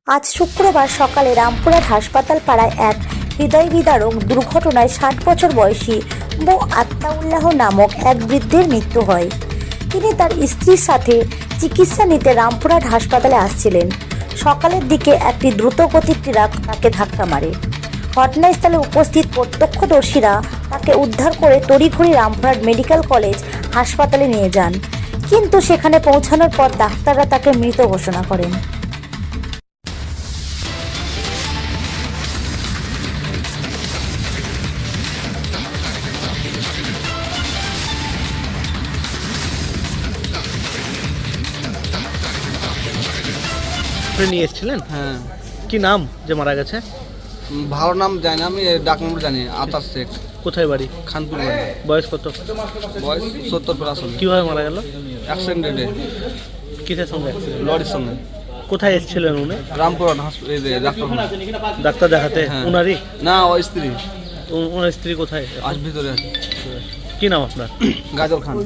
আজ শুক্রবার সকালে রামপুরহাট হাসপাতাল পাড়ায় এক হৃদয়বিদারক দুর্ঘটনায় ৬০ বছর বয়সী মো আত্তাউল্লাহ নামক এক বৃদ্ধের মৃত্যু হয়। তিনি তার স্ত্রীর সাথে চিকিৎসা নিতে রামপুরহাট হাসপাতালে আসছিলেন। সকালের দিকে একটি দ্রুতগতির ট্রাক তাকে ধাক্কা মারে। ঘটনাস্থলে উপস্থিত প্রত্যক্ষদর্শীরা তাকে উদ্ধার করে তড়িঘড়ি রামপুরহাট মেডিকেল কলেজ হাসপাতালে নিয়ে যান, কিন্তু সেখানে পৌঁছানোর পর ডাক্তাররা তাকে মৃত ঘোষণা করেন। আপনি নিয়ে এসেছিলেন? হ্যাঁ, কি নাম যে মারা গেছে? ভালো নাম জানি না, আমি ডাক নম্বর জানি। আতাস শেখ, কোথায় বাড়ি? খানপুর বাড়ি। বয়স কত? বয়স 70+ হবে। কিভাবে মারা গেল? অ্যাক্সিডেন্টে, কিসের সঙ্গে accident? লরির সঙ্গে। কোথায় এসেছিলেন উনি? রামপুরহাট হাসপাতাল। ডাক্তার দেখাতে? হ্যাঁ। উনারই? না, ও স্ত্রী। ওনার স্ত্রী কোথায়? আজ ভিতরে আছে। কি নাম আপনার? গাজল খান।